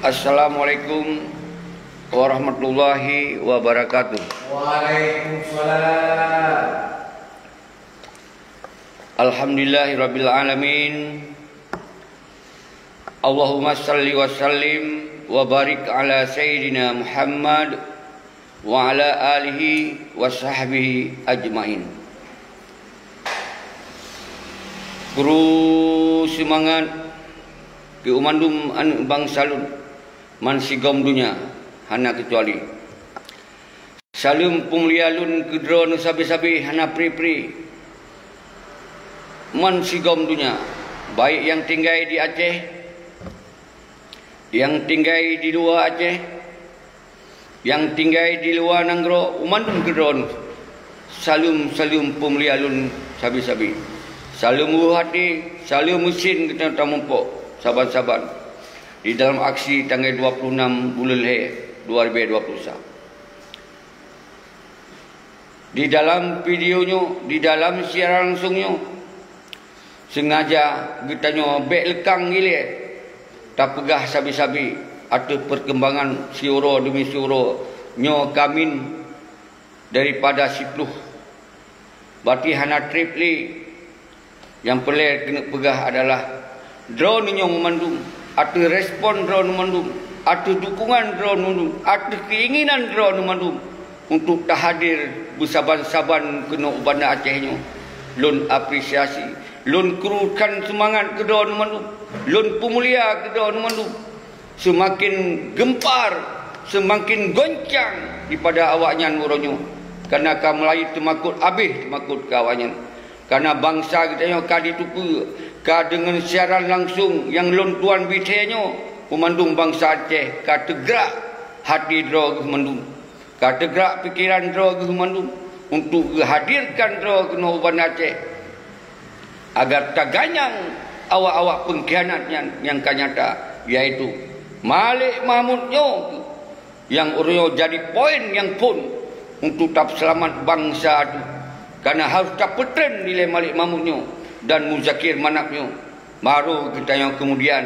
Assalamualaikum warahmatullahi wabarakatuh. Waalaikumsalam. Alhamdulillahirabbil alamin. Allahumma salli wa sallim wa barik ala sayyidina Muhammad wa ala alihi wa sahbihi ajmain. Guru semangat ke umandum an bangsalun man sigom dunia hana kecuali salim pumlialun kedro nu sabi-sabi hana pri-pri man sigom dunia, baik yang tinggal di Aceh, yang tinggal di luar Aceh, yang tinggal di luar Nanggro, umandum kedro salim pumlialun sabi-sabi salim hati salim mesin kita tamumpok saban-saban di dalam aksi tanggal 26 bulan He 2021. Di dalam videonya, di dalam siaran langsungnya, sengaja kita bek lekang gile, tak pegah sabi-sabi atau perkembangan siuro demi siuro nyo kamin daripada sipluh. Berarti hana tripli yang perlu kena pegah adalah drone yang memandung, atau respon drone memandung, atau dukungan drone memandung, atau keinginan drone memandung untuk tak hadir bersaban-saban kena ubanda Acehnya. Lun apresiasi, lun kerukan semangat ke drone memandung, lun pemulia ke drone memandung, semakin gempar, semakin goncang daripada awaknya muronyo. Karena kau Melayu temakut habis temakut ke awaknya. Karena bangsa kita yang ka ditupu ka dengan siaran langsung yang lon tuan bitenya memandung bangsa Aceh ka tegrak hati dro memandung, ka tegrak pikiran dro memandung untuk hadirkan dro kena uban Aceh agar tak ganyang awak-awak pengkhianat yang kanyata, iaitu Malik Mahmudnya yang orangnya jadi poin yang pun untuk tak selamat bangsa itu. Karena harus tak petren nilai Malik Mahmudnya dan Muzakir Manapnya. Baru kita yang kemudian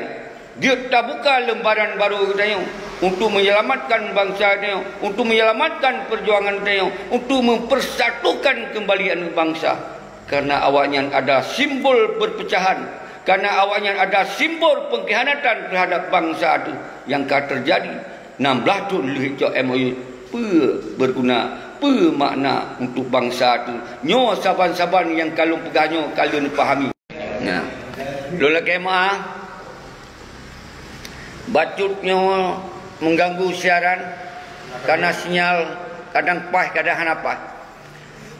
dia tak buka lembaran baru kita yang untuk menyelamatkan bangsa dia, untuk menyelamatkan perjuangan dia, untuk mempersatukan kembalian bangsa. Karena awaknya ada simbol perpecahan, karena awaknya ada simbol pengkhianatan terhadap bangsa itu yang akan terjadi 16 tahun lehicok MOU berguna makna untuk bangsa tu nyo saban-saban yang kalau pegahnya kalau fahami. Nah, lola kemah bacutnya mengganggu siaran karena sinyal kadang pas kadang hana pas.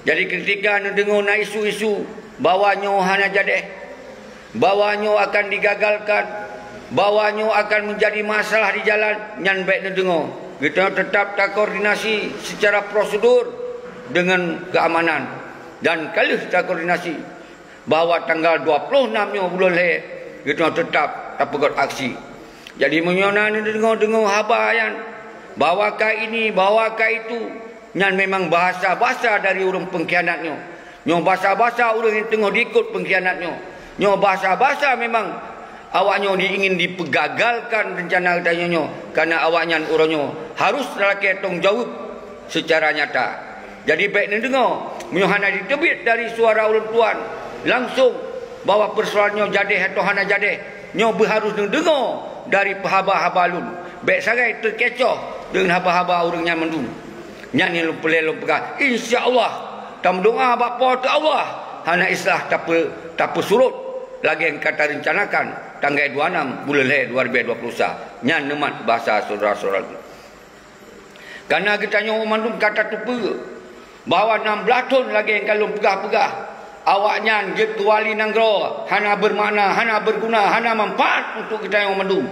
Jadi ketika dengar na isu-isu bawanya hana jadi, bawanya akan digagalkan, bawanya akan menjadi masalah di jalan, nyan baik dengar. Kita tetap tak koordinasi secara prosedur dengan keamanan. Dan kalau kita koordinasi bahawa tanggal 26 bulan He kita tetap tak pegot aksi. Jadi menyonan dengar habayan bawakah ini bawakah itu yang memang bahasa-bahasa dari orang pengkhianatnya. Nyo bahasa-bahasa orang yang tengah diikut pengkhianatnya. Nyo bahasa-bahasa memang awaknya ingin dipegagalkan rencana katanya, karena awaknya orangnya harus lelaki tanggung jawab secara nyata. Jadi baik ni dengar menyuhana ditebit dari suara orang tuan langsung bahawa persoalannya jadi atau hana jadi, nyo harus dengar dari haba-haba lun. Baik sarai terkecoh dengan haba-haba orangnya mendung. Nyanyi lu pelelong pegah. Insya-Allah tam doa bapa tu Allah hana islah tak surut lagi yang kata rencanakan tanggal 26 bulan He 2021 nyan nemat bahasa saudara-saudara. Karena kita nyo mandum kata tupu bahawa 16 tahun lagi yang kalau pegah-pegah awaknya je wali Nanggro hana bermakna, hana berguna, hana manfaat untuk kita yang mandum.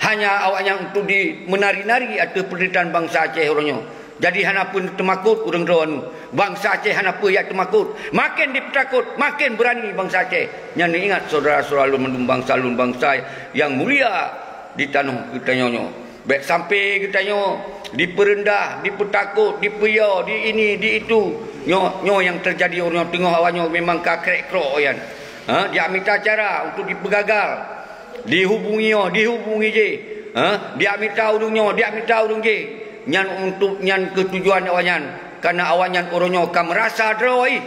Hanya awaknya untuk di menari-nari atau penderitaan bangsa Aceh orangnya. Jadi hana pun temakut orang Rohan. Bangsa Aceh hana pun yang temakut. Makin ditakut, makin berani bangsa Aceh. Yang ingat saudara-saudara lu mendung bangsa lun bangsa yang mulia di tanah kita nyonya. Baik sampai kita nyo diperendah, dipetakut, dipeya, di ini, di itu. Nyo yang terjadi orang tengah awaknya memang kakrek-krok kan. Dia minta cara untuk dipegagal. Dihubungi je. Dia minta urungnya, dia minta urung je. Nyan untuk nyan ketujuan awanyan. Karena awanyan orangnya akan merasa droi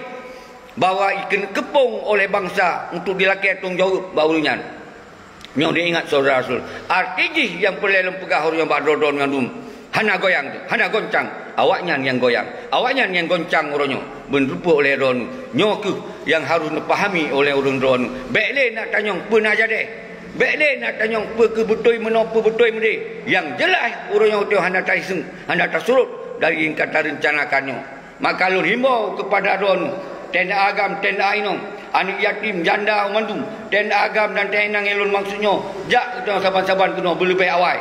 bahwa ikan kepung oleh bangsa untuk dilakukan tanggungjawab baurunyan. Nyo dia ingat saudara Rasul. Artiji yang pelai lempegah orang yang bakdodon ngandum. Hana goyang tu, hana goncang. Awaknya yang goyang, awaknya yang goncang orangnya. Berupa oleh ron. Nyo ke yang harus dipahami oleh orang ron. Bekle nak tanya pernah jadi. Bekle nak tanya ke betul menapa betul mende. Yang jelas orangnya tu hana taiseng, hana tasurut dari yang kata rencanakannya. Maka lu himbau kepada ron tenda agam, tenda ainong, anak yatim, janda, mandum, tenda agam dan tenda ngelun maksudnya. Jak kita saban-saban kena berlebih awal.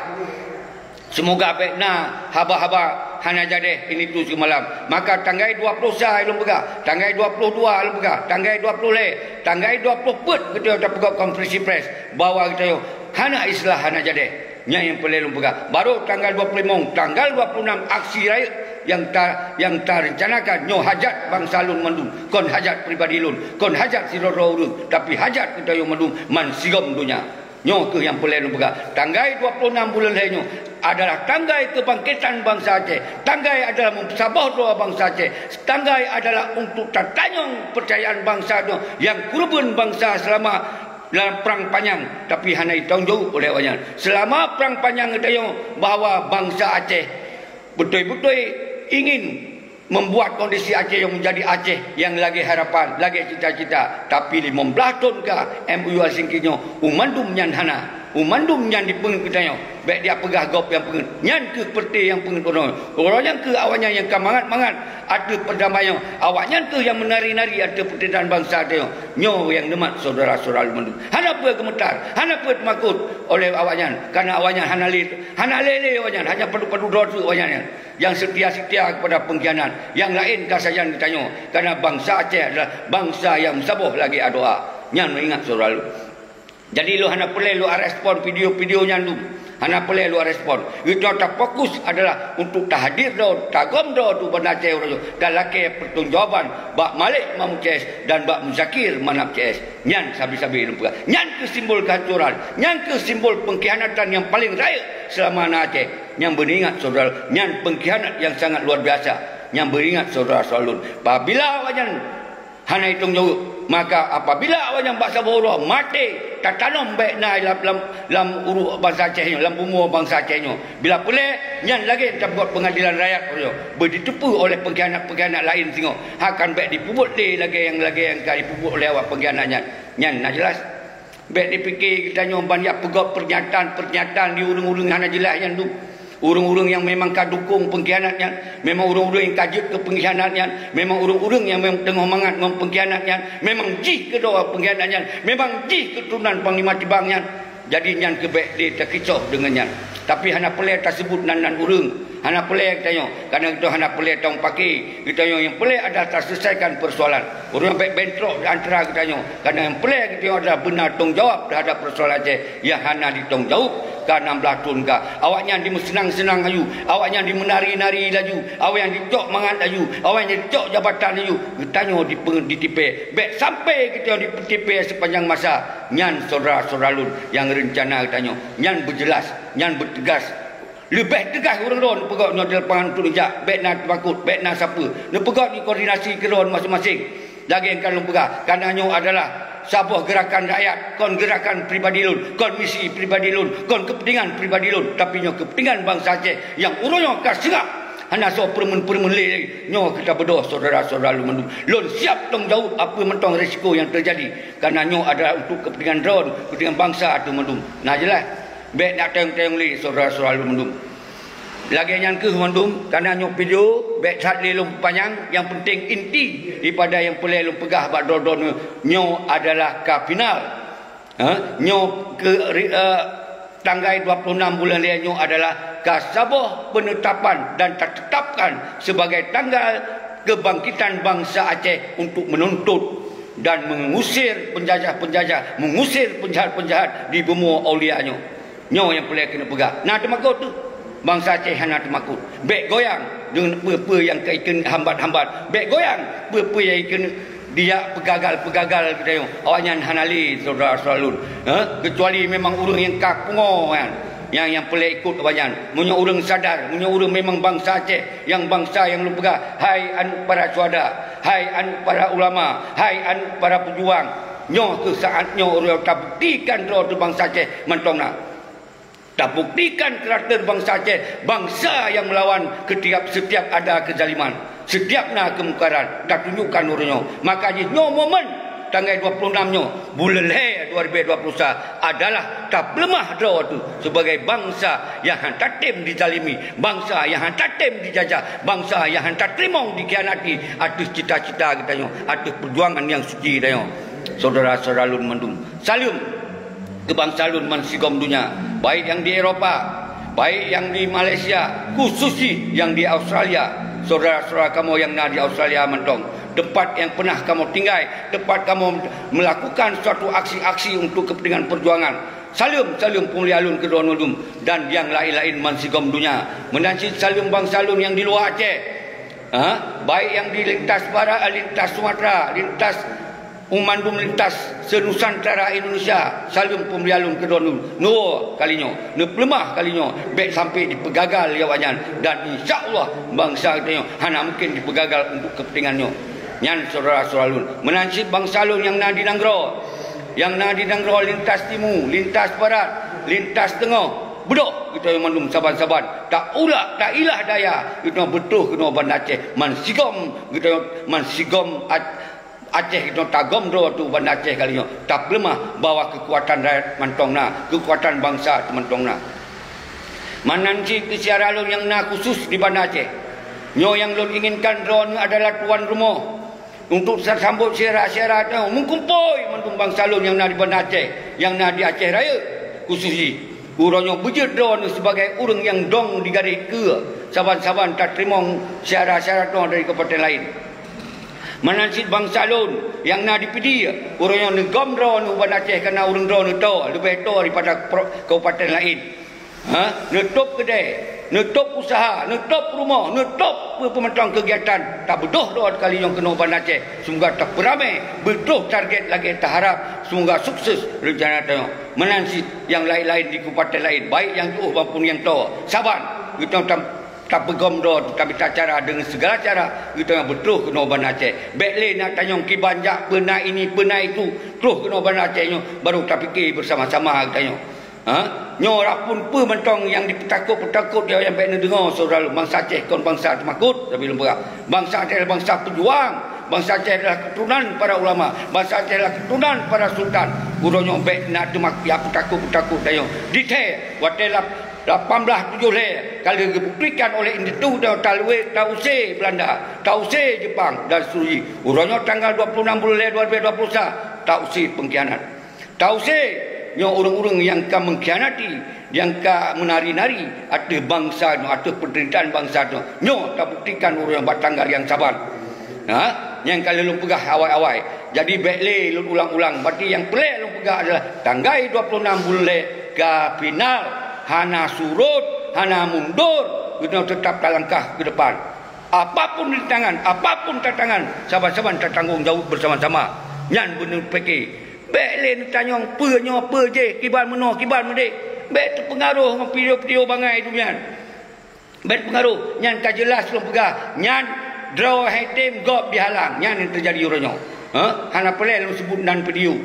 Semoga bekna haba-haba hana jadi ini tu semalam. Maka tanggai 20 sah ilmu pegah, tanggai 22 ilmu pegah, tanggai 20 le, tanggai 20 put kita dah pegah konferensi pres bawa kita yo hana islah hana jadi. Nya yang pelai pegah. Baru tanggal 25, tanggal 26 aksi raya yang rencanakan nyo hajat bangsa lun mandum, kon hajat pribadi lun, kon hajat siroro urun, tapi hajat kita yo mandum man sigom dunia. Nyo ke yang pelai pegah. Tanggal 26 bulan lainnya adalah tanggai kebangkitan bangsa Aceh. Tanggai adalah mensabah doa bangsa Aceh. Tanggai adalah untuk tertanyong percayaan bangsa itu yang kurban bangsa selama dalam perang panjang, tapi hanya ditanggung oleh orang. Selama perang panjang itu bahawa bangsa Aceh betul-betul ingin membuat kondisi Aceh yang menjadi Aceh yang lagi harapan, lagi cita-cita. Tapi 15 tahun ke MUU Singkinya umandum nyan hana. Umandum nyan dipengin kitanya. Baik dia pegah gop yang pengin. Nyan ke peti yang pengin orang. Orang yang ke awaknya yang kemangat-mangat. Ada perdamaian. Awaknya ke yang menari-nari ada pertidan bangsa dia. Nyo yang nemat saudara-saudara umandum. Hana apa gemetar. Hana apa makut oleh awaknya. Karena awaknya hana lele awaknya. Hanya perlu dosa awaknya. Yang setia-setia kepada pengkhianat. Yang lain kasajan ditanya. Karena bangsa Aceh adalah bangsa yang sabuh lagi doa. Nyan ingat saudara. Jadi lu hana boleh lu respon video-videonya lu. Hana boleh lu respon. Itu tak fokus adalah untuk tahdir do, tagom do tu benda Aceh orang. Dan laki pertanggungjawaban Bak Malik Mam CS dan Bak Muzakir Manap CS. Nyan sabi-sabi lu pegah. Nyan ke simbol kehancuran, nyan ke simbol pengkhianatan yang paling raya selama Aceh. Nyan beringat saudara, nyan pengkhianat yang sangat luar biasa. Nyan beringat saudara salun. Apabila wajan hana hitung jauh, maka apabila awak yang baksa bawah mati tertanam baik naik dalam uruk bangsa Aceh, dalam bumi bangsa Aceh. Bila pula nyan lagi terbuat pengadilan rakyat berditepu oleh pengkhianat lain tengok akan baik dipubut lagi yang dipubut oleh awak pengkhianatnya. Nyan nak jelas baik dipikir kita nyo banyak pegot pernyataan di urung-urung hana jelas yang tu. Urung-urung yang memang kadukung pengkhianatnya, memang urung-urung yang kajut ke pengkhianatnya, memang urung-urung yang memang tengah mangat pengkhianatnya, memang jih ke doa pengkhianatnya, memang jih keturunan Panglima Tibangnya. Jadi nyan kebek dia terkicau dengannya. Tapi hana pelai tersebut nan urung. Hana pelai kita karena itu hana pelai tong pakai. Kita yang pelai adalah terselesaikan persoalan. Orang baik bentrok di antara kita karena yang pelai kita adalah benar tanggungjawab terhadap persoalan Aceh yang hana ditanggungjawab. Karena 16 tahun ke awaknya di senang-senang ayu, awaknya di menari-nari laju, awak yang dicok mangat ayu, awak yang dicok jabatan ayu, ditanya di tipe baik sampai kita di tipe sepanjang masa. Nyan saudara-saudara lun yang rencana tanya, nyan berjelas, nyan bertegas, lebih tegas orang ron pegot no lapangan tu injak baik nak takut baik nak siapa ne pegot ni koordinasi ke ron masing-masing lagi yang kalau pegang karena nyo adalah sebuah gerakan rakyat, kon gerakan pribadi lun, kon misi pribadi lun, kon kepentingan pribadi lun, tapi nyo kepentingan bangsa Aceh yang urunyo ka serap hana so permen-permen le nyo kita berdoa saudara-saudara lun lun siap tanggungjawab apa mentong risiko yang terjadi karena nyo adalah untuk kepentingan ron, kepentingan bangsa tu mendum. Nah jelas baik nak tayang-tayang li saudara-saudara lun mendum. Lagi yang ke mandum karena nyo video baik sat lelum panjang yang penting inti daripada yang pelai lum pegah bak dodon nyo adalah ka final. Nyo ke tanggal 26 bulan dia nyo adalah ka sabah penetapan dan tertetapkan sebagai tanggal kebangkitan bangsa Aceh untuk menuntut dan mengusir penjajah-penjajah, mengusir penjahat-penjahat di bumi aulia nyo. Nyo yang pelai kena pegah. Nah temakut tu bangsa Aceh hana temakut. Baik goyang dengan apa-apa yang kaikan hambat-hambat. Baik goyang apa-apa yang kaikan dia pegagal kita yang awaknya hanali saudara-saudara. Kecuali memang urang yang kapungo kan. yang pelak ikut banyak. Munyo urang sadar, munyo urang memang bangsa Aceh, yang bangsa yang lu pegang. Hai anu para syuhada, hai anu para ulama, hai anu para pejuang. Nyo ke saatnya urang tak buktikan roh tu bangsa Aceh mentongna. Tak buktikan karakter bangsa Aceh, bangsa yang melawan setiap ada kezaliman, setiap nak kemungkaran, tak tunjukkan urangnya. Makanya nyo momen tanggal 26 nyo bulan Leh 2021 adalah tak lemah draw tu sebagai bangsa yang hantar tem dizalimi, bangsa yang hantar tem dijajah, bangsa yang hantar terima dikhianati atas cita-cita kita nyo, atas perjuangan yang suci kita nyo. Saudara-saudara lun mendung, salam ke bangsa lun mansigom dunia, baik yang di Eropah, baik yang di Malaysia, khususnya yang di Australia. Saudara-saudara kamu yang di Australia mentong, tempat yang pernah kamu tinggal, tempat kamu melakukan suatu aksi-aksi untuk kepentingan perjuangan. Salam pemulia alun kedua nudum dan yang lain-lain mansigom dunia. Menansi salam bangsa alun yang di luar Aceh. Baik yang di lintas barat, lintas Sumatera, lintas Umandum, lintas senusantara Indonesia. Salam pemulia alun kedua nudum. No kalinya, no lemah kalinya, baik sampai dipegagal ya wajan, dan insya-Allah bangsa kita hanya mungkin dipegagal untuk kepentingannya. Yang saudara-saudara lun menansib bangsa lun yang nadi nanggro, yang nadi nanggro lintas timur, lintas barat, lintas tengah, bedoh kita yang mandum saban-saban tak ulah tak ilah daya kita betul kena Bandar Aceh mansigom kita mansigom Aceh kita tagom dro tu Bandar Aceh kalinya tak lemah bawa kekuatan rakyat mantongna, kekuatan bangsa mantongna. Mananci kesiara lun yang na khusus di Bandar Aceh, nyo yang lun inginkan dro adalah tuan rumah untuk sambut syarat-syarat mengkumpul mendung bangsa lun yang nak di Bandar Aceh, yang nak di Aceh Raya khususnya urangnya bujur drone sebagai urang yang dong di garis ke saban-saban tak terima syarat-syarat dari kabupaten lain. Menansit bangsa lun yang nak dipidi urangnya negom drone Bandar Aceh kerana urang drone itu lebih to daripada kabupaten lain. Nutup kedai, nutup usaha, nutup rumah, nutup pementang kegiatan. Tak betul doa kali yang kena Bandar Aceh. Semoga tak beramai, betul target lagi tak harap. Semoga sukses rencana itu. Menansi yang lain-lain di kabupaten lain, baik yang jauh maupun yang tua. Sabar, kita tak begom doa, tapi tak cara dengan segala cara kita yang betul kena Bandar Aceh. Baiklah nak tanya kibanjak pernah ini pernah itu, terus kena Bandar Aceh baru tak fikir bersama-sama kita tanya. Nyorah pun mentong yang dipetakut-petakut dia yang baik dengar saudara bangsa Aceh kon bangsa temakut tapi lembaga. Bangsa Aceh adalah bangsa pejuang, bangsa Aceh adalah keturunan para ulama, bangsa Aceh adalah keturunan para sultan. Urangnya baik nak temak ya petakut-petakut dia. Detail watelap 18 17 kali dibuktikan oleh Inditu dan Tausye Belanda, Tausye Jepang dan seterusnya. Urangnya tanggal 26 bulan 2021 Tausye pengkhianat. Tausye nyo orang-orang yang ka mengkhianati, yang ka menari-nari atas bangsa, atas penderitaan bangsa tu. Nyo tak buktikan orang yang bertanggal yang sabar. Yang kali lu pegah awal-awal. Jadi baiklah lu ulang-ulang. Berarti yang pelik lu pegah adalah tanggal 26 bulan ke final. Hana surut, hana mundur. Kita tetap langkah ke depan. Apapun rintangan, apapun tantangan, sahabat-sahabat tak tanggung jawab bersama-sama. Nyan benar fikir. Baiklah tanya apa je kibar meno kibar mede baik terpengaruh dengan video-video bangai tu nyan baik pengaruh nyan tak jelas belum pegah nyan draw item gop dihalang nyan yang terjadi urangnya hana pelai lu sebut dan video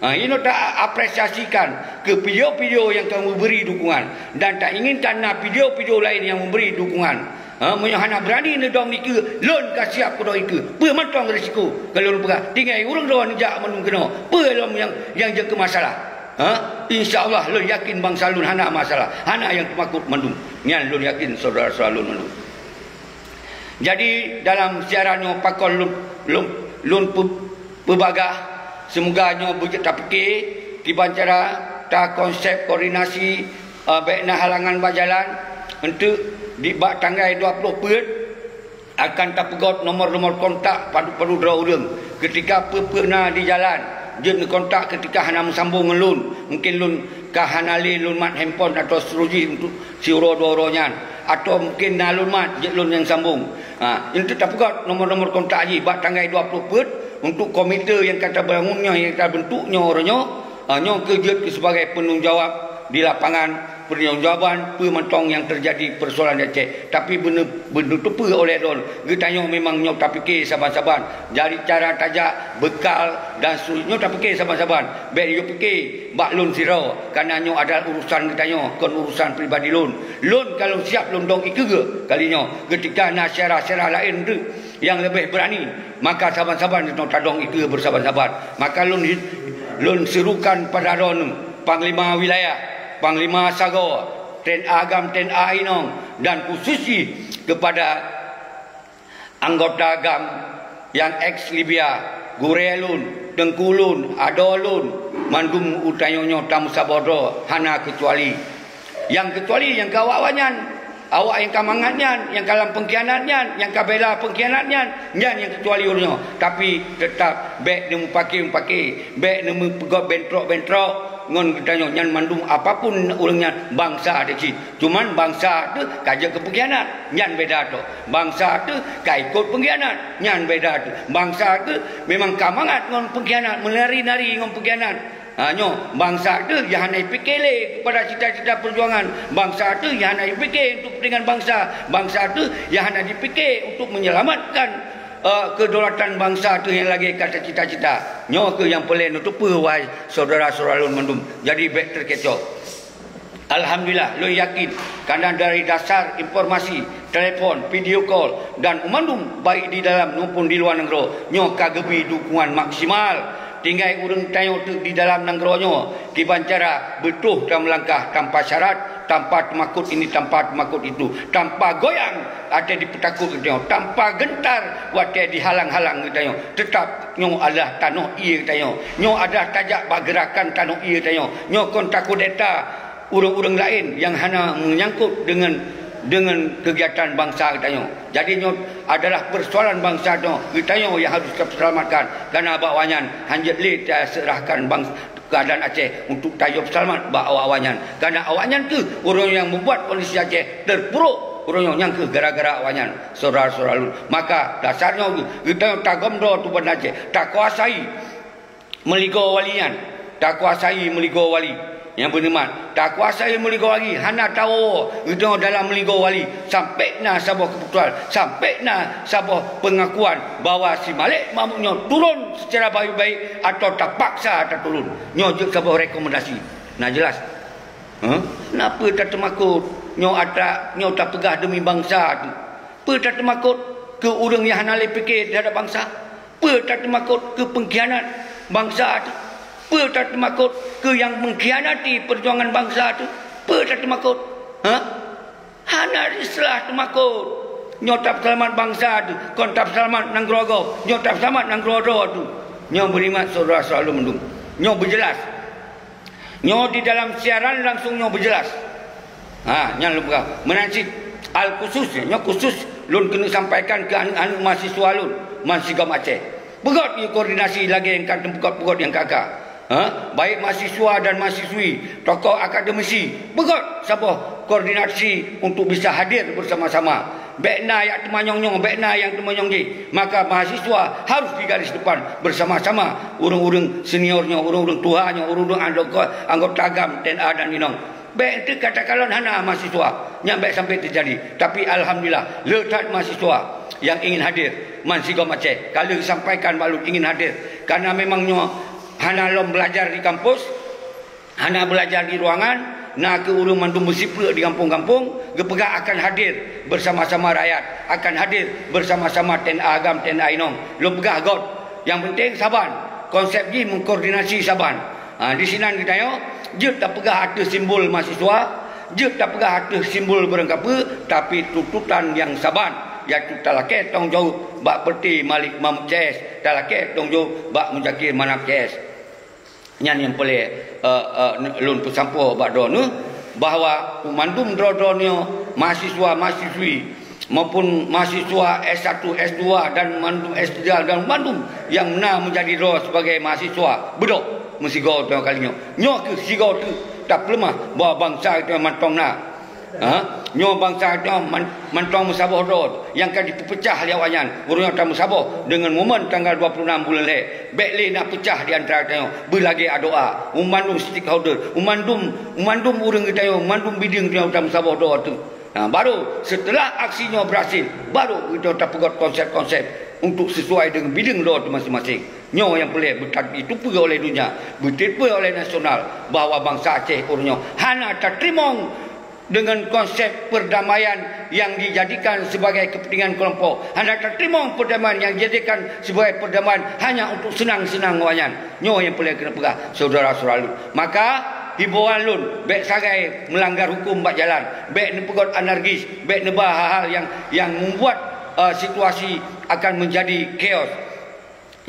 ini tak apresiasikan ke video-video yang kamu beri dukungan dan tak inginkan nak video-video lain yang memberi dukungan. Hana berani nedong ni ke lon ka siap ko doi ke pe mantong risiko kalau lu pegah tinggal urang doan jak menung kena pe lom yang ke masalah insyaallah lon yakin bangsa lun hana masalah hana yang temakut mendung nyan lun yakin saudara-saudara lun mendung. Jadi dalam siarannya pakon lun pebagah semoga nyo bujut tak fikir tiban cara ta konsep koordinasi baikna halangan berjalan untuk di bak tanggal 20 Perut akan tak pegot nomor-nomor kontak padu draw urang ketika pernah di jalan jen kontak ketika hana sambung ngelun mungkin lun ka hanali lun mat handphone atau seruji untuk si uro-uronyan atau mungkin nalun mat je lun yang sambung itu tak pegot nomor-nomor kontak ji bak tanggal 20 Perut untuk komite yang kata bangunnya yang kata bentuknya orangnya nyo kerja sebagai penanggungjawab di lapangan pertanggungjawaban pementong yang terjadi persoalan di Aceh. Tapi benda tu apa oleh don getanya memang nyok tak fikir saban-saban jadi cara tajak bekal dan seterusnya tak fikir saban-saban baik you fikir bak lun siro kerana nyok ada urusan getanya kon urusan pribadi lun kalau siap lun dong ikut kalinya ketika nak syarah-syarah lain tu yang lebih berani maka saban-saban itu tadong ikut bersaban-saban maka lun serukan pada don Panglima Wilayah, Panglima Sago, TNI Agam, TNI Inong dan khususnya kepada anggota Agam yang ex Libya, Gurelun, Tengkulun, Adolun, Mandum utayonyo tamu sabodo hana kecuali yang kawawanyan awak yang kamangannya, yang kalam pengkhianatnya, yang kabela pengkhianatnya, yang kecuali urnya. Tapi tetap baik nemu pakai, baik nemu pegot bentrok ngon katanya nyan mandum apapun urangnya bangsa ada sih. Cuman bangsa tu kaja ke pengkhianat, nyan beda tu. Bangsa tu kaikut pengkhianat, nyan beda tu. Bangsa tu memang kamangat ngon pengkhianat, menari-nari ngon pengkhianat. Bangsa tu yang hanya fikir kepada cita-cita perjuangan. Bangsa tu yang hanya fikir untuk kepentingan bangsa. Bangsa tu yang hanya dipikir untuk menyelamatkan kedaulatan bangsa tu yang lagi kata cita-cita. Ke yang paling itu wahai saudara-saudara lun mandum. Jadi baik terkecoh. Alhamdulillah, lo yakin karena dari dasar informasi, telefon, video call dan mandum baik di dalam maupun di luar negara, kagebi dukungan maksimal. Tinggal urang tayok tu di dalam nangronyo kiban cara betuh dalam langkah tanpa syarat, tanpa temakut ini, tanpa temakut itu, tanpa goyang ada dipetakut kita, tanpa gentar wate dihalang-halang kita, tetap nyo adalah tanah ia kita, nyo ada tajak bergerakan tanah ia kita, nyo kon takut data urang-urang lain yang hanya menyangkut dengan kegiatan bangsa kita. Jadi adalah persoalan bangsa kita yang harus diselamatkan kerana bawaannya hanjat li serahkan bangsa keadaan Aceh untuk tayo selamat bawaannya kerana awannya tu orang yang membuat kondisi Aceh terpuruk orang yang ke gara-gara awannya saudara-saudara. Maka dasarnya kita tak gomdo tu benda Aceh tak kuasai meligo walian, tak kuasai meligo wali yang bernikmat, tak kuasai meligo wali, hana tahu itu dalam meligo wali sampai na sebuah keputusan, sampai na sebuah pengakuan bahawa si Malik mamuknya turun secara baik-baik atau terpaksa turun. Nyojok sebuah rekomendasi. Nah jelas. Kenapa tak termakut? Nyo tak pegah demi bangsa tu. Apa tak termakut ke orang yang hana fikir terhadap bangsa? Apa tak termakut ke pengkhianat bangsa tu? Apa tak termakut ke yang mengkhianati perjuangan bangsa tu? Apa tak termakut? Hana islah termakut. Nyotap selamat bangsa tu, kontap selamat nang grogo, nyotap selamat nang grogo tu. Nyo berimat saudara selalu mendung. Nyo berjelas. Nyo di dalam siaran langsung nyo berjelas. Nyan lupa menansi al khusus, nyo khusus lun kena sampaikan ke anak mahasiswa lun, mahasiswa Aceh. Begot ni koordinasi lagi yang kan pegot yang kakak. Baik mahasiswa dan mahasiswi, tokoh akademisi, begot siapa koordinasi untuk bisa hadir bersama-sama. Bekna yang temanyong-nyong, bekna yang temanyong-nyong. Maka mahasiswa harus di garis depan bersama-sama. Urung-urung seniornya, urung-urung tuanya, urung-urung anggota agam, TNI dan Inong. Baik itu katakanlah hana mahasiswa nyampe sampai terjadi. Tapi alhamdulillah letak mahasiswa yang ingin hadir Mahasiswa Aceh kalau disampaikan balut ingin hadir karena memangnya hana lom belajar di kampus, hana belajar di ruangan, nak ke urung mandum bersipra di kampung-kampung, gepegak akan hadir bersama-sama rakyat, akan hadir bersama-sama TNI Agam, TNI Inong. Lom pegah god. Yang penting saban. Konsep ni mengkoordinasi saban. Di sini kita je tak pegah ada simbol mahasiswa, je tak pegah ada simbol berengkapa, tapi tuntutan yang saban. Iaitu talakeh tanggungjawab bak perti Malik Mahmud CS, talakeh tanggungjawab bak Mujakir Manap CS. Yang boleh lun pesampu bak donu bahawa mandum drodonyo mahasiswa-mahasiswi maupun mahasiswa S1, S2 dan mandum S3 dan mandum yang benar menjadi roh sebagai mahasiswa bedok mesti go tu kalinya. Nyo ke sigo tu tak lemah bahawa bangsa itu memang tong nak Nyo bangsa nyo mantong musabah rod yang kan dipecah li awanyan urang ta musabah dengan momen tanggal 26 bulan le bek le nak pecah di antara tayo berlagi doa umandum stakeholder umandum urang kita yo umandum biding dia ta musabah rod tu. Baru setelah aksinya berhasil baru kita tak pegot konsep-konsep untuk sesuai dengan bidang law masing-masing. Nyo yang boleh ditupu oleh dunia, ditipu oleh nasional bahawa bangsa Aceh orangnya hana tak terima dengan konsep perdamaian yang dijadikan sebagai kepentingan kelompok. Hana tak terima perdamaian yang dijadikan sebagai perdamaian hanya untuk senang-senang wayan. Nyo yang boleh kena pegang saudara-saudara. Maka himbauan lun baik sagai melanggar hukum bak jalan, baik ne pegot anarkis, baik ne hal-hal yang membuat situasi akan menjadi chaos.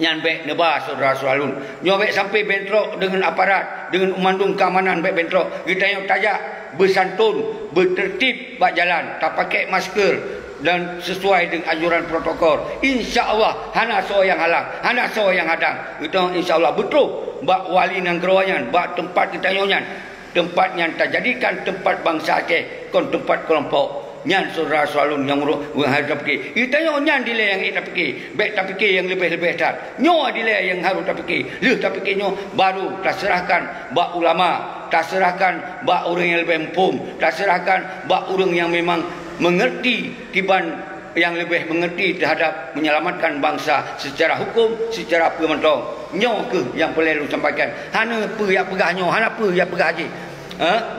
Yang baik neba saudara-saudara lun. Nyo baik sampai bentrok dengan aparat, dengan umandung keamanan baik bentrok. Kita yang tajak bersantun, bertertib bak jalan, tak pakai masker dan sesuai dengan anjuran protokol. Insya-Allah hana so yang halang, hana so yang hadang. Kita insya-Allah betul bak wali nang keroyan, bak tempat kita nyonya. Tempat yang tak jadikan tempat bangsa Aceh, kon tempat kelompok. Nyan saudara selalu yang harus fikir. Kita nyan dile yang kita fikir. Baik tak fikir yang lebih-lebih tak. Nyo dile yang harus tak fikir. Leh tak fikir nyo baru tak serahkan bak ulama, tak serahkan bak orang yang lebih empum, tak serahkan bak orang yang memang mengerti tiban yang lebih mengerti terhadap menyelamatkan bangsa secara hukum, secara pementong. Nyo ke yang boleh lu sampaikan. Hana apa yang pegah nyo, hana apa yang pegah haji.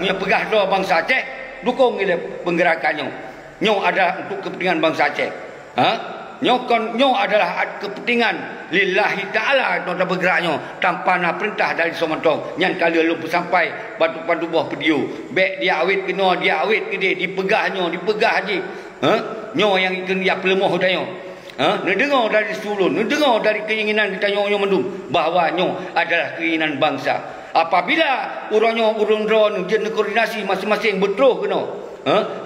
Nya pegah doa bangsa Aceh. Dukung ile penggerakannya. Nyo adalah untuk kepentingan bangsa Aceh. Nyo adalah kepentingan lillahi ta'ala nota bergeraknya tanpa nak perintah dari Somantong. Nyan kali lu sampai batu-batu buah video. Bek dia awit kena, dia awit ke dia dipegahnya, dipegah haji. Nyo yang ikan dia pelemoh danyo. Ni dengar dari sulun, ni dengar dari keinginan kita nyo mendum bahawa nyo adalah keinginan bangsa. Apabila urang drone je koordinasi masing-masing betul kena.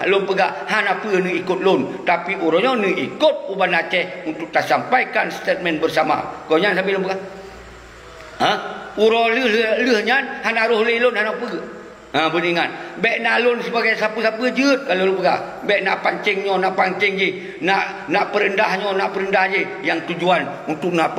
Lon pegak han apa ni ikut lon, tapi urangnya ni ikut Uban Aceh untuk tak sampaikan statement bersama. Kau nyan sampai lon pegak. Urang leh nyan han aruh lelon han apa? Beringat. Baik nak lon sebagai siapa-siapa je kalau lon pegak. Baik nak pancingnya, nak pancing je, nak perendahnya, nak perendah je yang tujuan untuk nak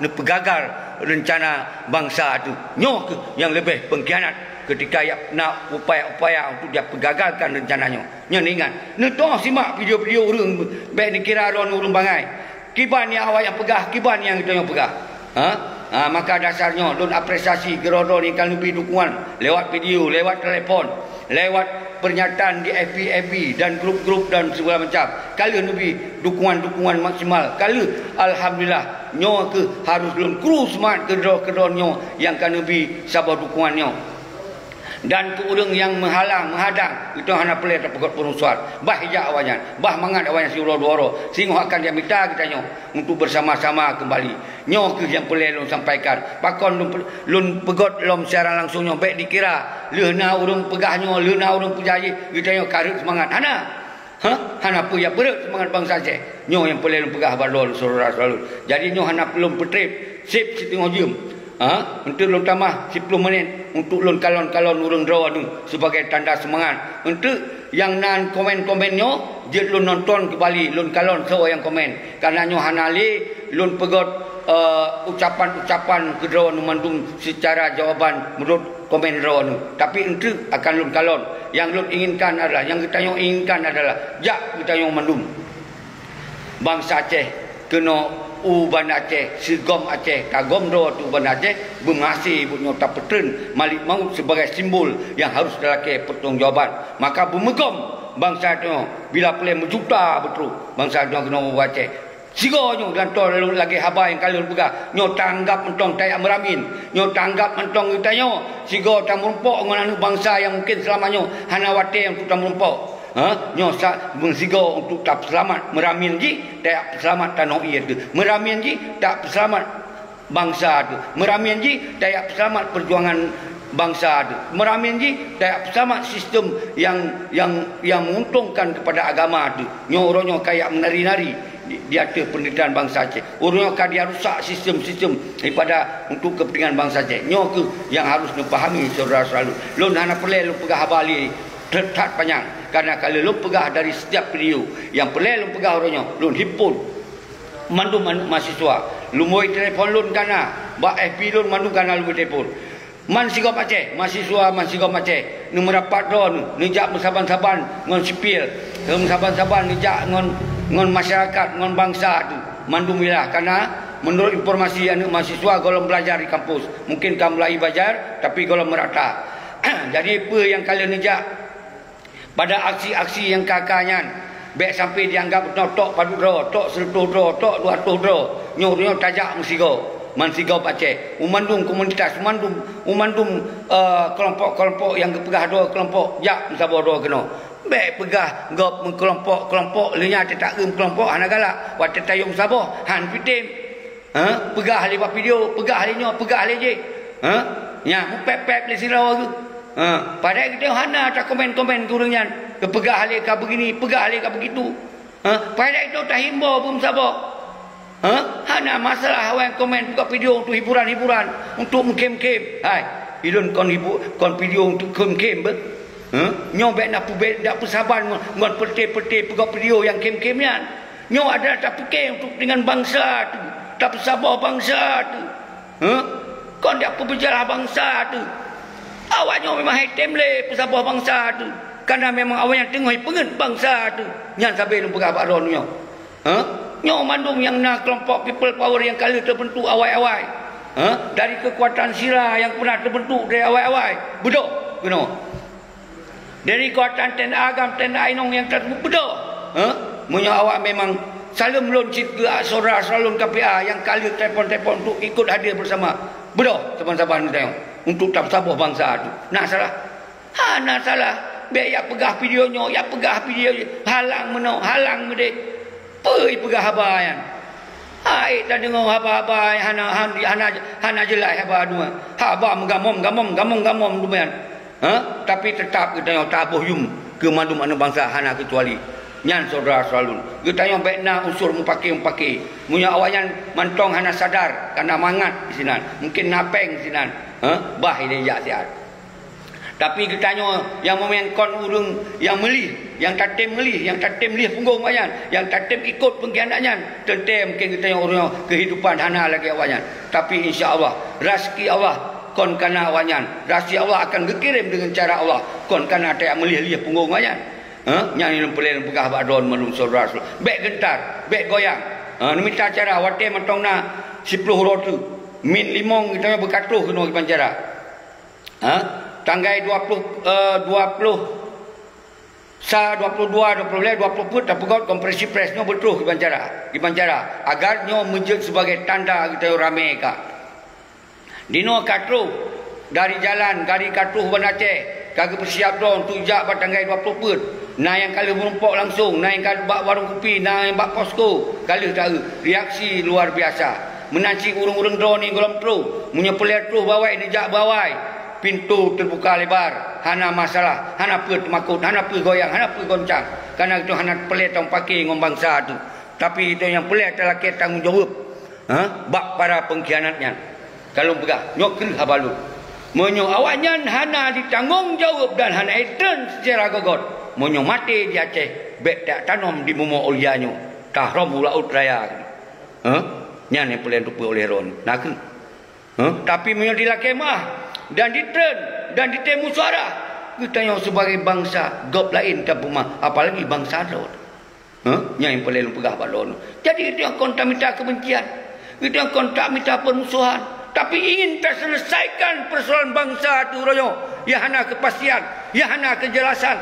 pegagal rencana bangsa itu. Nyo yang lebih pengkhianat ketika nak upaya-upaya untuk dia pegagalkan rencananya. Nyo ingat. Ni toh simak video-video urang baik dikira ron urang bangai. Kiban yang awak yang pegah, kiban yang kita yang pegah. Maka dasarnya lun apresiasi gerodon yang kalau lebih dukungan lewat video, lewat telefon, lewat pernyataan di FB dan grup-grup dan segala macam. Kalau lebih dukungan-dukungan maksimal. Kalau alhamdulillah nyo ke harus lun kru semangat kedon nyo yang kan lebih sabar dukungannya. Dan ke orang yang menghadang itu hanya pelai tak pegot penusuan. Bah hijak awanyan, bah mangat awanyan si ulo-ulo. Sehingga akan dia minta kita nyo untuk bersama-sama kembali. Nyo ke yang pelai lun sampaikan. Pakon lun pegot lom secara langsung nyo baik dikira lena urang pegah nyo, lena urang pujaji kita nyo karut semangat. Hana apa ya berat semangat bangsa Aceh. Nyo yang pelai lun pegah balol saudara selalu. Jadi nyo hana belum petrip sip setengah jam. Untuk lon tambah 10 minit untuk lon kalon-kalon urang draw tu sebagai tanda semangat. Untuk yang nan komen-komennya je lon nonton kembali lon kalon so yang komen. Karena nyo hanali lon pegot ucapan-ucapan ke draw memandung secara jawaban menurut komen draw tu. Tapi untuk akan lon kalon yang lon inginkan adalah yang kita nyo inginkan adalah jak kita nyo mandum bangsa Aceh kena Uban Aceh, Segom Aceh, Kagom do tu Uban Aceh bermasih punya tak petren Malik Maut sebagai simbol yang harus dilaki pertanggungjawaban. Maka bermegom bangsa tu bila boleh menjuta betul bangsa tu kena Uban Aceh. Sigonyo dan tol lagi haba yang kalian pegah nyo tanggap mentong tayak meramin, nyo tanggap mentong kita nyo sigo tak merumpok dengan bangsa yang mungkin selamanya hana wate yang tak merumpok. Nyo mengsigo untuk tak selamat meramin ji tak selamat tanah ia tu, meramin ji tak selamat bangsa tu, meramin ji tak selamat perjuangan bangsa tu, meramin ji tak selamat sistem yang menguntungkan kepada agama tu. Nyo orangnya kayak menari-nari di atas penderitaan bangsa Aceh. Orangnya dia rusak sistem-sistem daripada untuk kepentingan bangsa Aceh. Nyo ke yang harus dipahami saudara selalu. Lun hana pelai lu pegah balik tetap panjang. Karena kalau lu pegah dari setiap video yang pelai lu pegah orangnya, lu hipun mandu mahasiswa, lu moi telefon lu kana, ba FB lu mandu kana lu telefon. Man sigop Aceh, mahasiswa man sigop Aceh, nu merapat don, nijak bersaban-saban ngon sipil, saban-saban nijak ngon masyarakat, ngon bangsa tu. Mandu milah karena menurut informasi yang mahasiswa golong belajar di kampus, mungkin kamu mulai belajar tapi golong merata. Jadi apa yang kalian nijak pada aksi-aksi yang kakaknya baik sampai dianggap tok padu dro, tok 100 dro, tok 200 dro, nyo tajak musigo. Mansigo Aceh, umandum komunitas, umandum kelompok-kelompok yang pegah dua kelompok, jak musabah dua kena. Baik pegah gop kelompok linya tak kelompok hana galak, wat tayung musabah, han pitim. Pegah lipat video, pegah linyo, pegah je. Nya pep le sirau tu. Padahal kita hana tak komen-komen kurangnya. Pegah le ka begini, pegah le ka begitu. Padahal itu tak himbau pun musabah. Hana masalah awak komen buka video untuk hiburan-hiburan, untuk mengkem-kem. Hai, idon kon video untuk kem-kem ber. Nyobek nak sabar ngon pete-pete buka video yang kem-kemnya. Nyo ada tak fikir untuk dengan bangsa tu, tak sabar bangsa tu. Kon dia berbicara bangsa tu. Awaknya memang hitam le pesabah bangsa tu. Karena memang awaknya tengok pengen bangsa tu. Nyan sampai lu pegah baron nyo. Nyo mandum yang nak kelompok people power yang kali terbentuk awal-awal. Dari kekuatan sirah yang pernah terbentuk dari awal-awal. Betul. Benar. Dari kekuatan tenda agam, tenda ainong yang terbentuk. Betul. Munyo awak memang selalu meluncit ke saudara salun KPA yang kali telefon-telefon untuk ikut hadir bersama. Betul. Teman-teman tengok. Untuk tak sabar bangsa tu. Nak salah? Nak salah. Biar ya pegah videonya, ya pegah video halang meno, halang mede. Pergi pegah habayan. Hai tak dengar haba-haba hana jelas haba dua. Haba gamom dumian. Tapi tetap kita yang tabuh yum ke mandu mana bangsa hana kecuali. Nyan saudara salun. Kita yang baikna unsur mupaki. Munya awayan mantong hana sadar karena mangat di sinan. Mungkin napeng di sinan. Bah ini jak sihat. Tapi kita yang memengkon urung yang melih, yang tatem melih punggung ayan, yang tatem ikut pengkhianatnya, tentem mungkin kita yang urung kehidupan hana lagi awanyan. Tapi insya-Allah rezeki Allah kon kana awanyan. Rezeki Allah akan dikirim dengan cara Allah. Kon kana tak melih punggung ayan. Yang pelin pegah badon melum saudara. Bek gentar, bek goyang. Minta cara wate mentongna 10 rotu. Min limong kita berkatuh kena pancara. Tanggal 22 put tak pegot kompresi presnya betul di Bancara agar nyo menjadi sebagai tanda kita ramai ka dino katru dari jalan dari katru Aceh kagak bersiap dong untuk jak tanggal 20 put nah yang kali merumpok langsung nah yang kali bak warung kopi nah yang bak posko kali tahu reaksi luar biasa menanci urung-urung drone ni golom tru menyepelir tru bawai nejak bawai pintu terbuka lebar, hana masalah, hana pe makut, hana pe goyang, hana pe goncang. Karena itu hana pelet tong pakai ngom bangsa tu. Tapi itu yang pelet adalah kita tanggungjawab. Bak para pengkhianatnya. Kalau pegah, nyok habalu. Monyo awaknya hana ditanggungjawab dan hana edan secara gogot. Monyo mati di Aceh, bek tak tanam di mumo olianyo. Tahrom laut raya. Nyan yang pelet tu oleh ron. Nak. Tapi monyo di lakemah dan ditren dan ditemu suara kita yang sebagai bangsa gop lain tak puma apalagi bangsa lain yang paling pegah balon jadi itu yang kontak minta kebencian itu yang kontak minta permusuhan tapi ingin terselesaikan persoalan bangsa tu royo ya hana kepastian ya hana kejelasan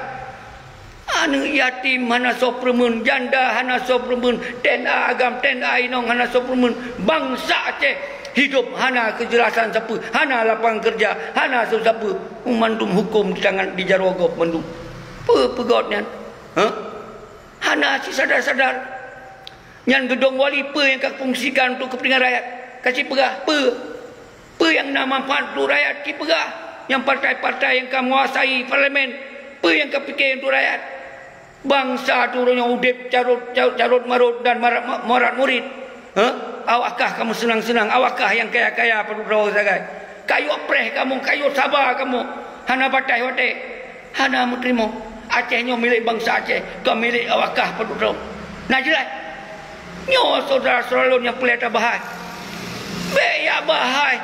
anu yatim hana sopremun janda hana sopremun tenda agam tenda ainong hana sopremun bangsa Aceh hidup hana kejelasan siapa, hana lapangan kerja, hana siapa, mandum hukum di tangan di jarwagop mandum. Pegotnya, hana si sadar-sadar. Yang gedong wali yang kau fungsikan untuk kepentingan rakyat, kasih pegah, yang nak manfaat untuk rakyat, kasih pegah. Yang partai-partai yang kau menguasai parlimen, yang kau fikir untuk rakyat. Bangsa tu orang yang udip carut marut dan marat murid. Awakkah kamu senang-senang? Awakkah yang kaya-kaya perlu sagai? Kayu apreh kamu, kayu sabar kamu. Hana batai wate. hana menerima. Aceh nyo milik bangsa Aceh, kau milik awakah penduduk. Nah jelas. Nyo saudara-saudara lun yang pelita bahai. Be ya bahai.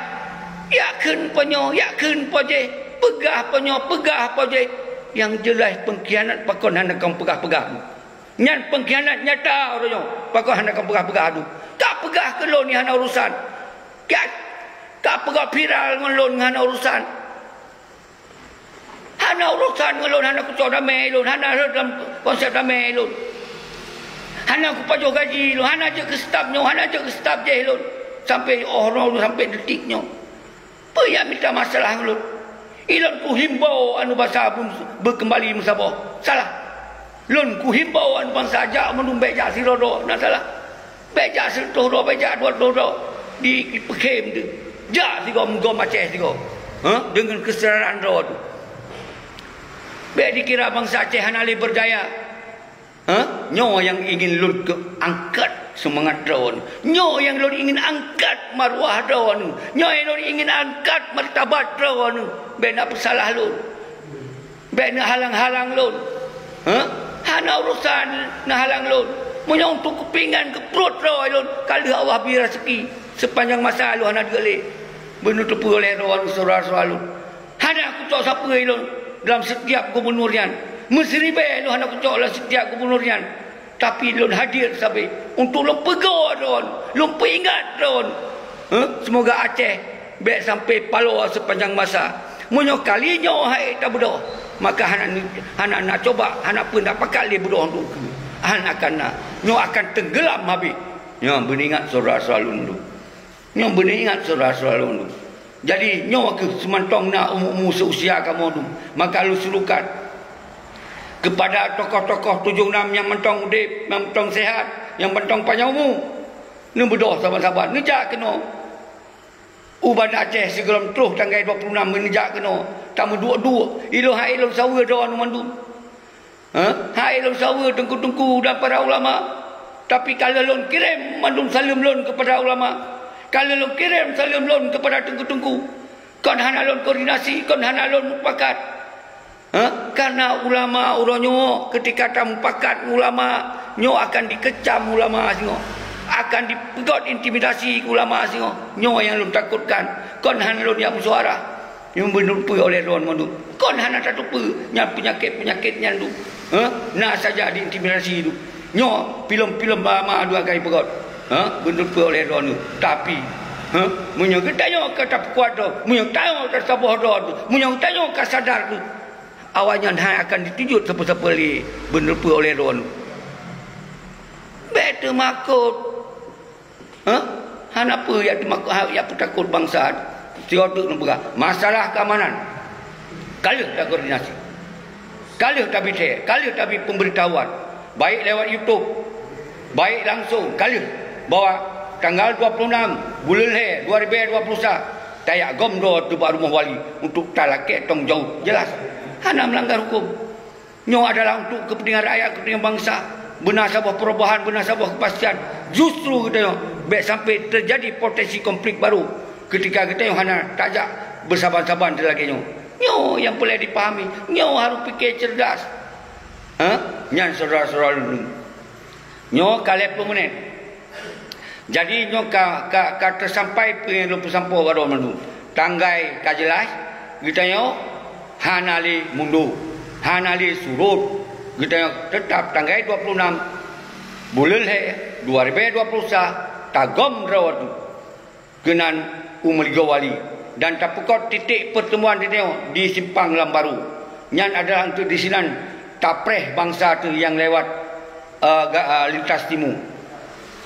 Yakin penyo, yakin poje. Pegah penyo, pegah poje. Yang jelas pengkhianat pakon hana kau pegah-pegah. Nyan pengkhianat nyata orangnya. Pakon hana kau pegah-pegah tu. Tak pegah ke lun ni hana urusan. Tak pegah viral dengan lun hana urusan. Hana urusan dengan lun, hana kucau damai lun, hana dalam konsep damai lun. Hana aku pajuh gaji lu, hana je ke stafnya, hana je ke staf je lu. Sampai orang lu sampai detiknya. Apa yang minta masalah lu? Ilon ku himbau anu bahasa berkembali musabah. Salah. Lun ku himbau anu bangsa ajak menum bejak sirodo, nak salah. Bejak sirodo, bejak dua dodo di pekem tu. Jak sigo menggom Aceh sigo. Dengan kesedaran ro tu. Bek dikira bangsa Aceh hana le berdaya. Nyo yang ingin lun ke angkat semangat daun. Nyo yang lun ingin angkat maruah daun. Nyo yang lun ingin angkat martabat daun. Be nak bersalah lun. Be nak halang-halang lun. Hana urusan nak halang lun. Munyo untuk kepingan ke perut daun lun. Kalau Allah beri rezeki sepanjang masa lun hana digelek. Menutup oleh daun saudara-saudara lun. Hana aku tahu siapa lun dalam setiap gubernurian. Mesribe lu hendak kucok lah setiap gubernurian. Tapi lu hadir sampai untuk lu pegang don, lu peringat don. Semoga Aceh baik sampai Palo sepanjang masa. Munyo kali nyo hai tak berdoa. Maka anak nak coba, anak pun tak pakai dia berdoa tu. Anak akan nyo akan tenggelam habis. Nyo beringat saudara-saudara lu. Nyo beringat saudara-saudara lu. Jadi nyo ke semantong nak umur seusia kamu tu. Maka lu suruhkan kepada tokoh-tokoh 76 yang mentong udip, yang mentong sehat, yang mentong panjang umur. Ni berdoa sahabat-sahabat. Nejak kena. Uban Aceh segera terus tanggal 26 menejak kena. Tamu dua-dua. Ilo hai ilo sawa doa nu mandu. Hai ilo sawa tengku-tengku dan para ulama. Tapi kalau lon kirim mandum salam lon kepada ulama. Kalau lon kirim salam lon kepada tengku-tengku. Kon hana lon koordinasi, kon hana lon mufakat. Karena ulama uronyo ketika tamu pakat ulama nyo akan dikecam ulama singo, akan dipegot intimidasi ulama singo. Nyo yang lu takutkan. Kon hana lu yang suara yang menupu oleh lon mandu. Kon hana tatupu yang penyakit nyandu. Nah saja diintimidasi itu. Nyo film-film lama dua kali pegot. Menupu oleh lon tu. Tapi munyo getanyo kata kuat tu, munyo tayo tersabah tu, munyo tayo kasadar tu. Awalnya akan ditujut siapa-siapa li benerpa oleh Ron. Betul makut. Han apa yang dimakut yang takut bangsa. Sirotuk lembaga. Masalah keamanan. Kalau tak koordinasi. Kalau tak bicara, kalau tak pemberitahuan, baik lewat YouTube, baik langsung, kalau bahawa tanggal 26 bulan Leh 2021 tayak gomdo tu rumah wali untuk talaket tong jauh jelas. Hana melanggar hukum. Nyo adalah untuk kepentingan rakyat, kepentingan bangsa. Benar sebuah perubahan, benar sebuah kepastian. Justru kita baik sampai terjadi potensi konflik baru. Ketika kita yang hana tajak bersabar-sabar lagi nyo. Nyo yang boleh dipahami. Nyo harus fikir cerdas. Nyan saudara-saudara dulu. Nyo kali pemenit. Jadi nyo ka tersampai pengen sampai baru mendu. Tanggai kajelas kita nyo hanali mundur, hanali surut. Kita tetap tanggal 26 bulan Leh 2021 tagom rawat kenan Umar Gawali dan tapukot titik pertemuan di Simpang Lambaru. Nyan adalah untuk di sinan tapreh bangsa tu yang lewat lintas timur,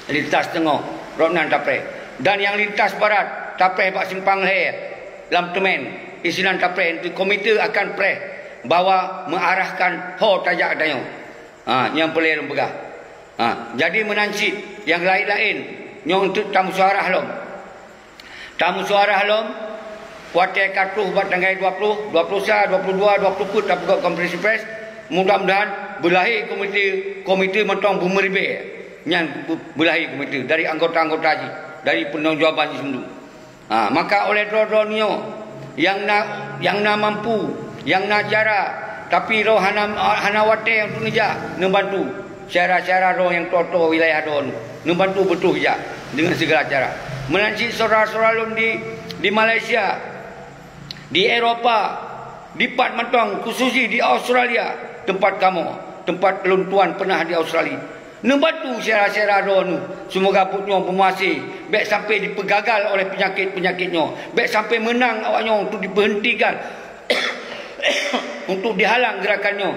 lintas tengah, Roknan tapreh, dan yang lintas barat tapreh bak Simpang Leh Lam Temen. Isinan tapreh itu komite akan preh bahawa mengarahkan ho tajak dayo. Yang boleh lembaga. Jadi menancip yang lain-lain nyong untuk tamu suara halom. Tamu suara halom kuatir kartu buat tanggal 20, 21, 22, 20 put tak buat konferensi pers. Mudah-mudahan berlahir komite mentong bumeribe. Yang berlahir komite dari anggota-anggota haji, dari penanggujawaban semua. Maka oleh dro-dro nyo yang nak mampu, yang nak jara, Tapi roh hana wate yang tu nija membantu syara-syara roh yang toto wilayah don membantu betul ya dengan segala cara. Menanci saudara-saudara lun di Malaysia, di Eropah, di Pat Matong, khususnya di Australia, tempat kamu, tempat lun tuan pernah di Australia. Membantu syara-syara roh semoga putnya pemuasi, baik sampai dipegagal oleh penyakit-penyakitnya, baik sampai menang awaknya untuk diberhentikan untuk dihalang gerakannya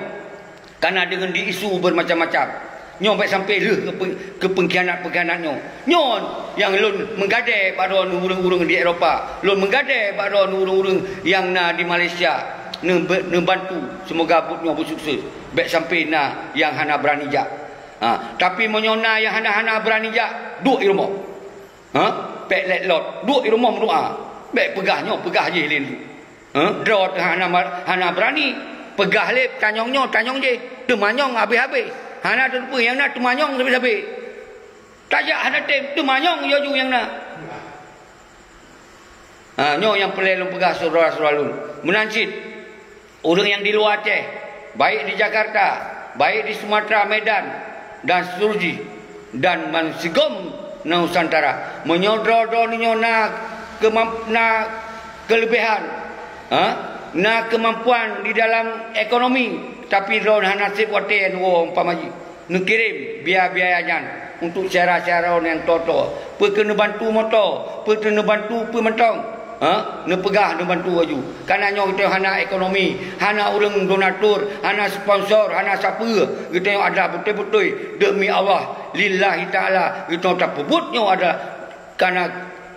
karena dengan diisu bermacam-macam. Nyo baik sampai ke pengkhianat-pengkhianatnya. Nyo yang lun menggadai pada urang-urang di Eropah, lun menggadai pada urang-urang yang di Malaysia, membantu semoga putnya bersukses. Baik sampai yang hana berani jak. Tapi menyona yang hana-hana berani jak, duduk di rumah. Pek let lot, duduk di rumah berdoa. Baik pegah je lain tu. Draw hana berani, pegah lep tanyong je, temanyong habis-habis. Hana terlupa yang nak temanyong habis-habis. Tajak hana temanyong yo ju yang nak. Nyo yang pelai lum pegah saudara-saudara lun. Menancit orang yang di luar Aceh, baik di Jakarta, baik di Sumatera, Medan dan seterusnya dan Mansigom Nusantara menyodro nyo na kelebihan, na kemampuan di dalam ekonomi, tapi ron nasib waten umpamaji ngirim biaya-biayanya untuk cara-cara yang toto kena bantu motor, kena bantu pementong, nepegah bantu aju karena nyo kita hana ekonomi, hana orang donatur, hana sponsor, hana siapa kita yang ada betul-betul demi Allah lillahi ta'ala kita tak pebutnya ada karena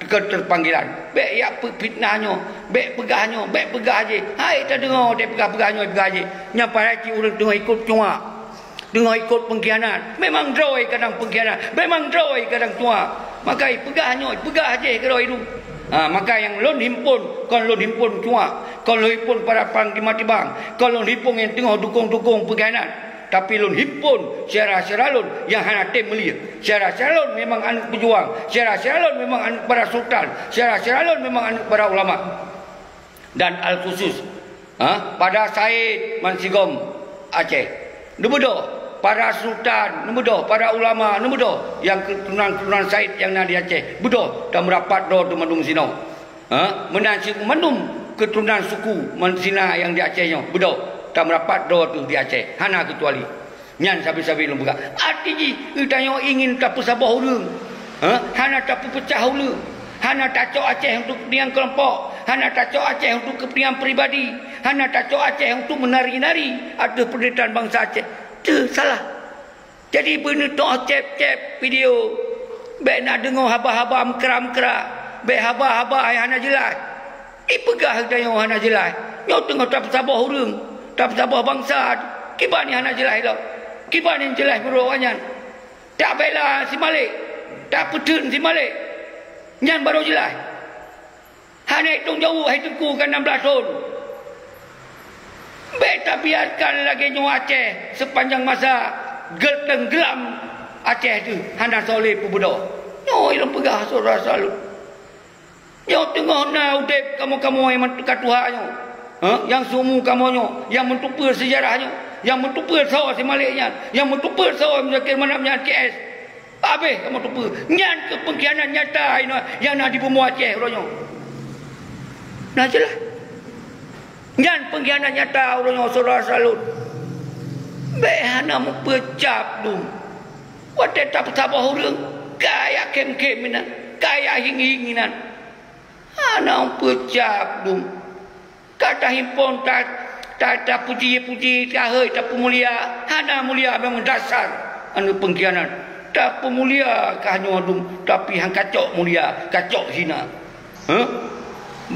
keterpanggilan. Baik ya fitnahnya, baik pegahnya, baik pegah je. Hai tak dengar dia pegah-pegahnya pegah je. Nyapa hati orang tengah ikut cua. Tengah ikut pengkhianat. Memang droi kadang pengkhianat, memang droi kadang cua. Maka pegah je kalau itu. Maka yang lon himpun, kalau lon himpun cua, kalau himpun para panglima tibang, kalau himpun yang tengah dukung-dukung pengkhianat. Tapi lun himpun syara-syara lun yang hana tem melia. Syara-syara lun memang anak pejuang, syara-syara lun memang anak para sultan, syara-syara lun memang anak para ulama. Dan al-khusus pada Said Mansigom Aceh, nebedo para sultan, nebedo para ulama, nebedo yang keturunan Said yang di Aceh, bedo dan merapat do tu mandung sino. Menansi mandum keturunan suku Mansina yang di Acehnya, bedo tak merapat do tu di Aceh, hana kecuali nyan sabi-sabi lum buka arti kita yang ingin tak pesabah urang, hana tak pecah urang, hana tak cok Aceh untuk kepentingan kelompok, hana tak cok Aceh untuk kepentingan peribadi, hana tak cok Aceh untuk menari-nari ada penderitaan bangsa Aceh. Tu salah. Jadi benda tu cep video baik nak dengar haba-haba mekra-mekra, baik haba-haba yang hana jelas, pegah kita yang hana jelas, nyo tengah tak pesabah urang, tak bersabar bangsa. Kibar ni anak jelas dah. Kibar ni jelas beruangan. Tak bela si Malik, tak petun si Malik. Nyan baru jelas. Hanya hitung jauh, hai tengku kan 16 tahun. Baik tak biarkan lagi nyawa Aceh sepanjang masa tenggelam Aceh tu. Hana soleh pun bedah. Nyawa ilang pegah saudara selalu. Nyawa tengah na udep kamu-kamu yang mendekat Tuhannya. Yang sumu kamunya, yang mentupa sejarahnya, yang mentupa sawah si Maliknya, yang mentupa sawah Muzakir Manapnya KS. Habis kamu tupa. Nyan ke pengkhianat nyata yang nak dibunuh Aceh orangnya. Nah jelas. Nyan pengkhianat nyata orangnya saudara salut. Baik hana mempecap tu. Wadah tak bersabar orang. Kaya kem-keminan, kaya hing-hinginan. Hana mempecap tu. Kata himpun tak puji-puji tak hai tak pemulia, hana mulia memang dasar anu pengkhianat. Tak pemulia kahnya adum tapi hang kacok mulia, kacok hina.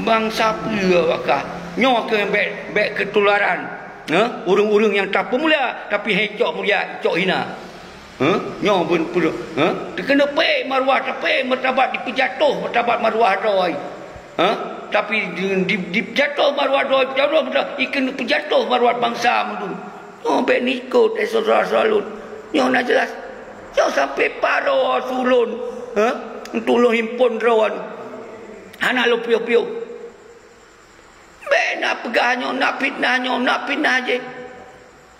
Bangsa pula wakah nyo ke baik ketularan. Urang-urang yang tak pemulia tapi hecok mulia, cok hina. Nyo pun pula kena pe maruah tak pe martabat dipejatuh martabat maruah doi. Tapi dijatuh maruah doi, ikan pejatuh maruah bangsa mendun. Baik ni ikut saudara salut. Nyo nak jelas. Nyo sampai paro sulun. Tolong himpun rawan. Hana lu piu-piu. Baik nak pegahnya, nak fitnahnya, nak fitnah je.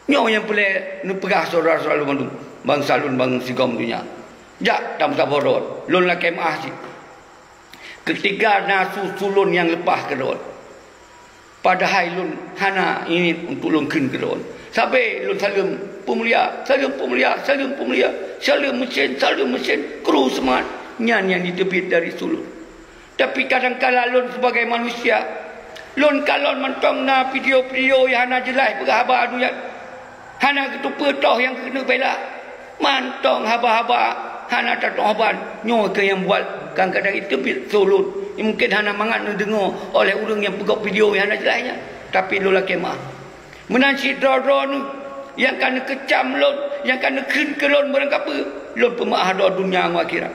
Nyo yang boleh pegah saudara-saudara mandu. Bang Salun bang Sigom dunia. Jak tam saboron. Lon la kemah si. Ketika nasu sulun yang lepas ke don. Padahal lun hana ini untuk lun kin ke don. Sampai lun salim pemulia, salim pemulia, salim pemulia, salim mesin, kru semat. Nyan yang ditebit dari sulun. Tapi kadang-kadang lun sebagai manusia, lun kalon mentong na video-video yang hana jelas berhabar tu ya. Hana ketupa toh yang kena bela. Mantong haba-haba hana tak tahu nyo ke yang buat kadang-kadang itu sulun. Mungkin hana mangat nak dengar oleh orang yang pegok video yang hana jelasnya. Tapi lula kemah. Menansi dron yang kena kecam lon, yang kena kin ke lon barang apa. Lon pemaah do dunia akhirat.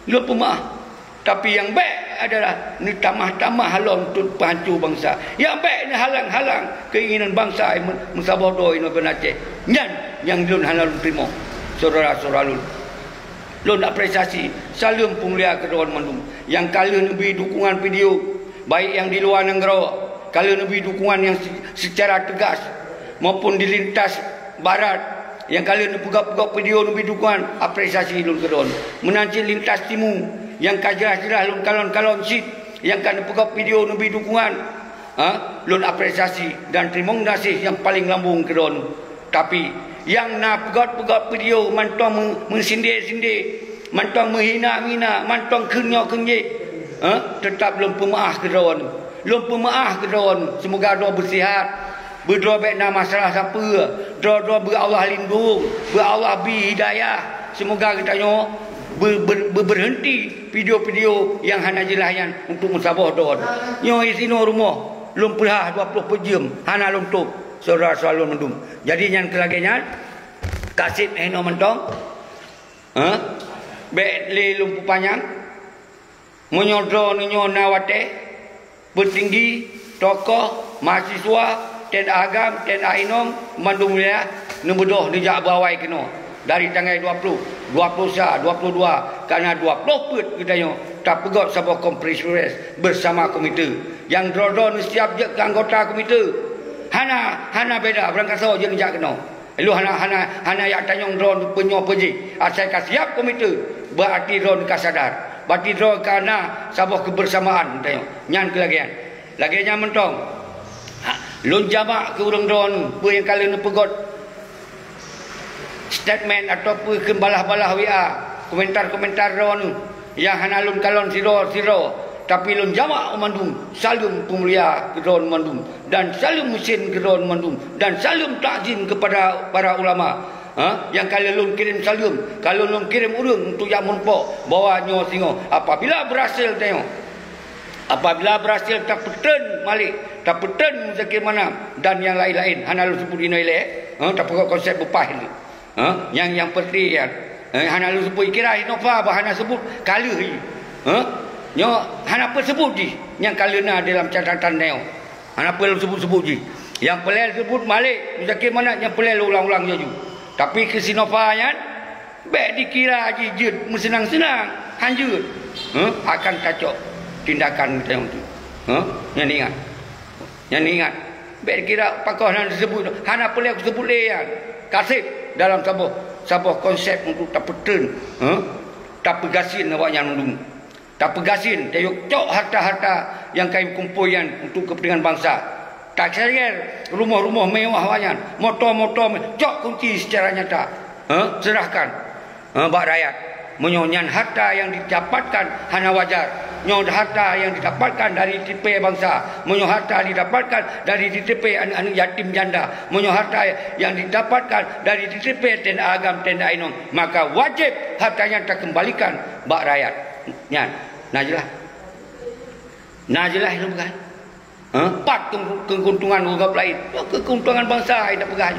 Lon pemaah. Tapi yang baik adalah ni tamah-tamah halon untuk pancur bangsa. Yang baik ni halang-halang keinginan bangsa mensabodo ino benaceh. Nyan yang lon halal terima. Saudara-saudara lun. Lun apresiasi salam pemulia kedua mandum. Yang kalian lebih dukungan video baik yang di luar negara, kalian lebih dukungan yang secara tegas maupun di lintas barat, yang kalian pegak-pegak video lebih dukungan apresiasi lun kedua. Menanti lintas timur yang jelas-jelas lun kalon-kalon sit yang kalian pegak video lebih dukungan, lun apresiasi dan terima kasih yang paling lambung kedua. Tapi yang nak pegat-pegat video mantong mensindir-sindir, mantong menghina-hina, mantong kenyok-kenyik, tetap belum pemaah kedawan. Belum pemaah kedawan. Semoga doa bersihat, berdoa baik nama masalah siapa, doa ber-Allah lindung, ber-Allah bi hidayah. Semoga kita nyo berhenti video-video yang hana jelayan untuk musabah doa. Nyo isino rumah belum pernah 20 jam hana luntuk. Saudara-saudara mendum. Jadi yang kelagenya kasih heno mentong. Baik le lumpu panjang. Menyodro ninyo nawate bertinggi tokoh mahasiswa ten agam ten ainom mandum ya nembedoh di jak bawai kena dari tanggal 20 sa 22 karena 20 put kita yo tak pegot sebuah kompresi bersama komite yang drodon setiap je anggota komite. Hana beda berangkat sahaja je njak kena. Lu hana yak tanyong drone penyo peji. Asai ka siap komite berarti drone ka sadar. Berarti drone kana sabah kebersamaan tanya. Nyan kelagian. Laginya mentong. Lun jamak ke urang drone pu yang kalian pegot statement ataupun ke balah-balah WA, komentar-komentar drone yang hana lun kalon siro. Tapi lun jamak mandum salam pemulia kedon mandum dan salam mesin kedon mandum dan salam takzim kepada para ulama. Yang kalian lun kirim salam, kalau lun kirim urang untuk yang menpok bawa nyo singo. Apabila berhasil tengok, apabila berhasil tak peten malik, tak peten zakir mana dan yang lain-lain. Hana lun sebut ini elek, tak pokok konsep bepah ini. Yang penting ya, hana lun sebut kira inova bahana sebut kala hi. Nyo hana apa sebut ji yang kalena dalam catatan neo. Hana apa sebut ji. Yang pelel sebut malik muzakir mana yang pelel ulang-ulang je. Tapi ke Sinova nya baik dikira ji jud senang-senang hanjut. Akan kacau tindakan kita tu. Yang ingat. Yang ingat. Baik dikira pakoh nan disebut hana pelel sebut lean. Kasih dalam sabah konsep untuk tak peten. Tak pegasin awaknya nundung. Tak pegasin, tayuk cok harta-harta yang kami kumpulkan untuk kepentingan bangsa. Tak serger rumah-rumah mewah wayan, motor-motor cok kunci secara nyata. Serahkan bak rakyat. Menyonyan harta yang didapatkan hana wajar. Nyon harta yang didapatkan dari tipe bangsa. Menyo harta didapatkan dari tipe anak-anak yatim janda. Menyo harta yang didapatkan dari tipe tenda agam tenda ainom. Maka wajib hartanya terkembalikan bak rakyat. Nyan. Najelah itu bukan. Pat keuntungan orang lain. Keuntungan bangsa yang tak pegah.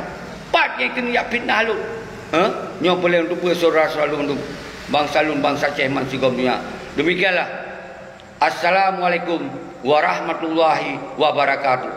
Pat yang kena yak fitnah lu. Nyo boleh untuk saudara-saudara untuk bangsa lun bangsa Cehman Sigom dunia. Demikianlah. Assalamualaikum warahmatullahi wabarakatuh.